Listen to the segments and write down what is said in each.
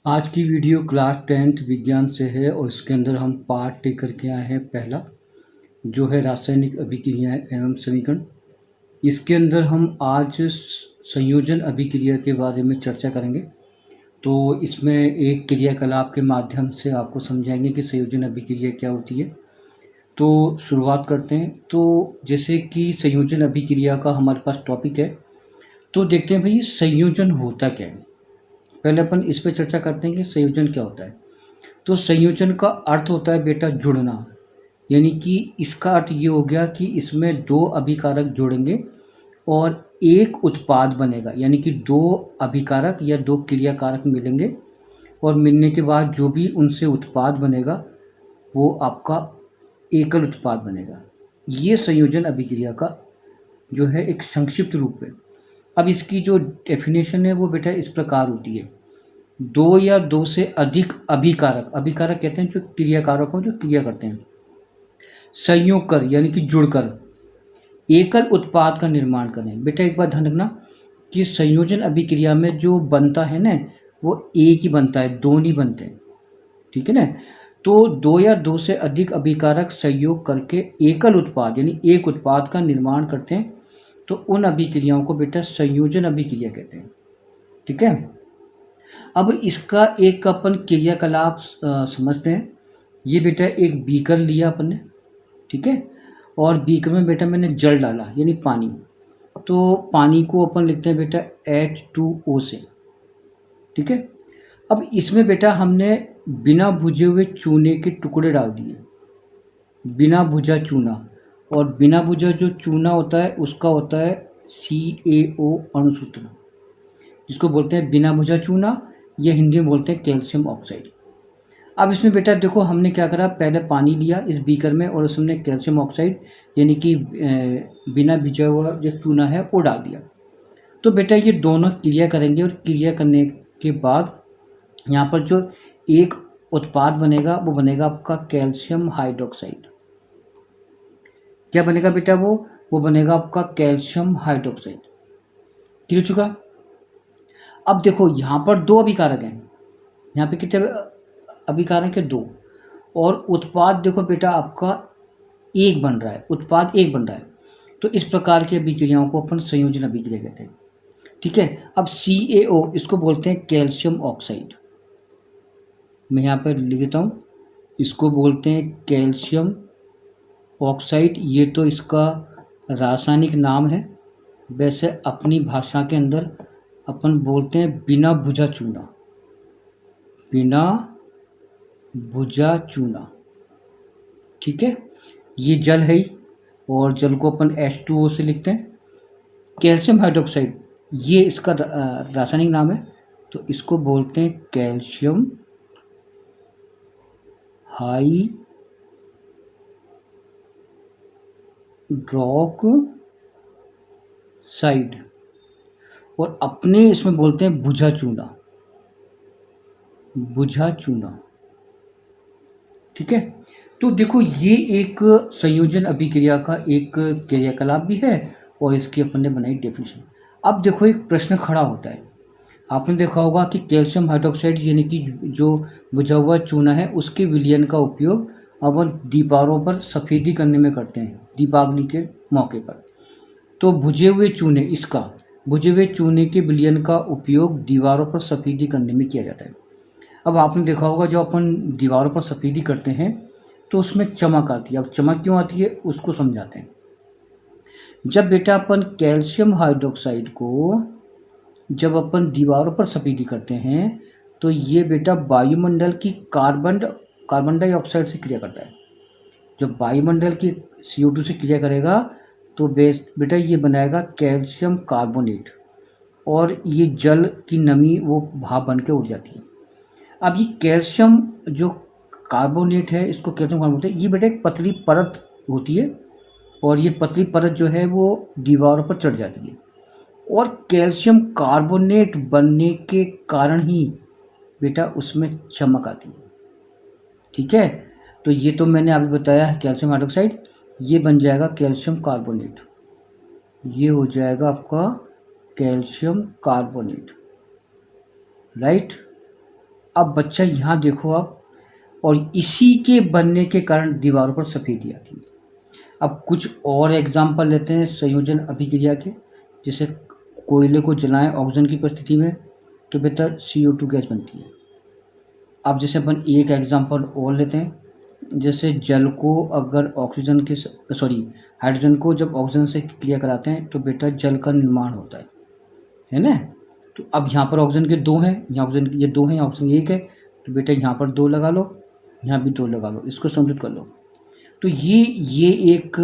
आज की video class 10th विज्ञान से है और इसके अंदर हम पार्ट लेकर के आए हैं पहला, जो है रासायनिक अभिक्रियाएं एवं समीकरण। इसके अंदर हम आज संयोजन अभिक्रिया के बारे में चर्चा करेंगे। तो इसमें एक क्रियाकलाप के माध्यम से आपको समझाएंगे कि संयोजन अभिक्रिया क्या होती है। तो शुरुआत करते हैं। तो जैसे कि संयोजन अभिक्रिया का हमारे पास टॉपिक है, तो देखते हैं भाई संयोजन होता क्या है। पहले अपन इस पर चर्चा करते हैं कि संयोजन क्या होता है। तो संयोजन का अर्थ होता है बेटा जुड़ना, यानी कि इसका अर्थ ये हो गया कि इसमें दो अभिकारक जुड़ेंगे और एक उत्पाद बनेगा, यानी कि दो अभिकारक या दो क्रियाकारक मिलेंगे और मिलने के बाद जो भी उनसे उत्पाद बनेगा वो आपका एकल उत्पाद बनेगा। ये संयोजन अभिक्रिया का जो है एक संक्षिप्त रूप है। अब इसकी जो डेफिनेशन है वो बेटा इस प्रकार होती है। दो या दो से अधिक अभिकारक, अभिकारक कहते हैं जो क्रियाकारकों जो क्रिया करते हैं, संयोग कर यानी कि जुड़कर एकल उत्पाद का निर्माण करें। बेटा एक बात ध्यान रखना कि संयोजन अभिक्रिया में जो बनता है ना, वो एक ही बनता है, दो नहीं बनते, ठीक है ना। तो दो या दो से अधिक अभिकारक संयोग करके एकल उत्पाद यानी एक उत्पाद का निर्माण करते हैं, तो उन अभिक्रियाओं को बेटा संयोजन अभिक्रिया कहते हैं, ठीक है। अब इसका एक अपन क्रियाकलाप समझते हैं। ये बेटा एक बीकर लिया अपन ने, ठीक है, और बीकर में बेटा मैंने जल डाला यानी पानी। तो पानी को अपन लिखते हैं बेटा H2O से, ठीक है। अब इसमें बेटा हमने बिना भुजे हुए चूने के टुकड़े डाल दिए, बिना भुजा चूना। और बिना भुजा जो चूना होता है उसका होता है CaO अणुसूत्र, जिसको बोलते हैं बिना भुजा चूना, या हिंदी में बोलते हैं कैल्शियम ऑक्साइड। अब इसमें बेटा देखो हमने क्या करा, पहले पानी लिया इस बीकर में और उसमें कैल्शियम ऑक्साइड यानी कि बिना भिजा हुआ जो चूना है वो डाल दिया। तो बेटा ये दोनों क्रिया करेंगे और क्रिया करने के बाद यहाँ पर जो एक उत्पाद बनेगा वो बनेगा आपका कैल्शियम हाइड्रोक्साइड। क्या बनेगा बेटा वो बनेगा आपका कैल्शियम हाइड्रोक्साइड। क्लियर चुका। अब देखो यहाँ पर दो अभिकारक हैं, यहाँ पे कितने अभिकारक है, दो, और उत्पाद देखो बेटा आपका एक बन रहा है, उत्पाद एक बन रहा है। तो इस प्रकार की अभिक्रियाओं को अपन संयोजन अभिक्रिया कहते हैं, ठीक है। अब CaO इसको बोलते हैं कैल्शियम ऑक्साइड, मैं यहाँ पर लिख देता हूँ, इसको बोलते हैं कैल्शियम ऑक्साइड। ये तो इसका रासायनिक नाम है, वैसे अपनी भाषा के अंदर अपन बोलते हैं बिना भुजा चूना, बिना भुजा चूना, ठीक है। ये जल है और जल को अपन H2O से लिखते हैं। कैल्शियम हाइड्रोक्साइड ये इसका रासायनिक नाम है, तो इसको बोलते हैं कैल्शियम हाइड्रोक्साइड, और अपने इसमें बोलते हैं भुजा चूना, भुजा चूना, ठीक है। तो देखो ये एक संयोजन अभिक्रिया का एक क्रियाकलाप भी है और इसकी अपन ने बनाई डेफिनेशन। अब देखो एक प्रश्न खड़ा होता है, आपने देखा होगा कि कैल्शियम हाइड्रोक्साइड यानी कि जो बुझा हुआ चूना है उसके विलयन का उपयोग अपन दीवारों पर सफ़ेदी करने में करते हैं दीपावली के मौके पर। तो बुझे हुए चूने के विलयन का उपयोग दीवारों पर सफ़ेदी करने में किया जाता है। अब आपने देखा होगा जो अपन दीवारों पर सफ़ेदी करते हैं तो उसमें चमक आती है। अब चमक क्यों आती है उसको समझाते हैं। जब बेटा अपन कैल्शियम हाइड्रोक्साइड को जब अपन दीवारों पर सफ़ेदी करते हैं तो ये बेटा वायुमंडल की कार्बन डाइऑक्साइड से क्रिया करता है। जब वायुमंडल की CO2 से क्रिया करेगा तो बेटा ये बनाएगा कैल्शियम कार्बोनेट, और ये जल की नमी वो भाप बन के उड़ जाती है। अब ये कैल्शियम जो कार्बोनेट है इसको कैल्शियम कार्बोनेट बोलते हैं। ये बेटा एक पतली परत होती है और ये पतली परत जो है वो दीवारों पर चढ़ जाती है, और कैल्शियम कार्बोनेट बनने के कारण ही बेटा उसमें चमक आती है, ठीक है। तो ये तो मैंने अभी बताया है कैल्शियम हाइड्रोक्साइड, ये बन जाएगा कैल्शियम कार्बोनेट, ये हो जाएगा आपका कैल्शियम कार्बोनेट, राइट। अब बच्चा यहाँ देखो आप, और इसी के बनने के कारण दीवारों पर सफ़ेदी आती है। अब कुछ और एग्जाम्पल लेते हैं संयोजन अभिक्रिया के। जैसे कोयले को जलाएं ऑक्सीजन की उपस्थिति में तो बेहतर CO2 गैस बनती है। अब जैसे अपन एक एग्जाम्पल और लेते हैं, जैसे जल को अगर ऑक्सीजन के हाइड्रोजन को जब ऑक्सीजन से क्रिया कराते हैं तो बेटा जल का निर्माण होता है ना। तो अब यहाँ पर ऑक्सीजन के 2 हैं, यहाँ ऑक्सीजन ये 2 हैं, यहाँ ऑक्सीजन 1 है, तो बेटा यहाँ पर 2 लगा लो, यहाँ भी 2 लगा लो, इसको समझौता कर लो। तो ये एक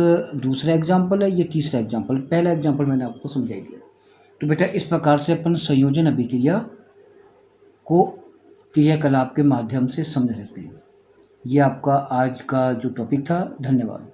दूसरा एग्जाम्पल है, ये तीसरा एग्जाम्पल। पहला एग्जाम्पल मैंने आपको समझाई दिया। तो बेटा इस प्रकार से अपन संयोजन अभिक्रिया को क्रियाकलाप के माध्यम से समझ सकते हैं। ये आपका आज का जो टॉपिक था। धन्यवाद।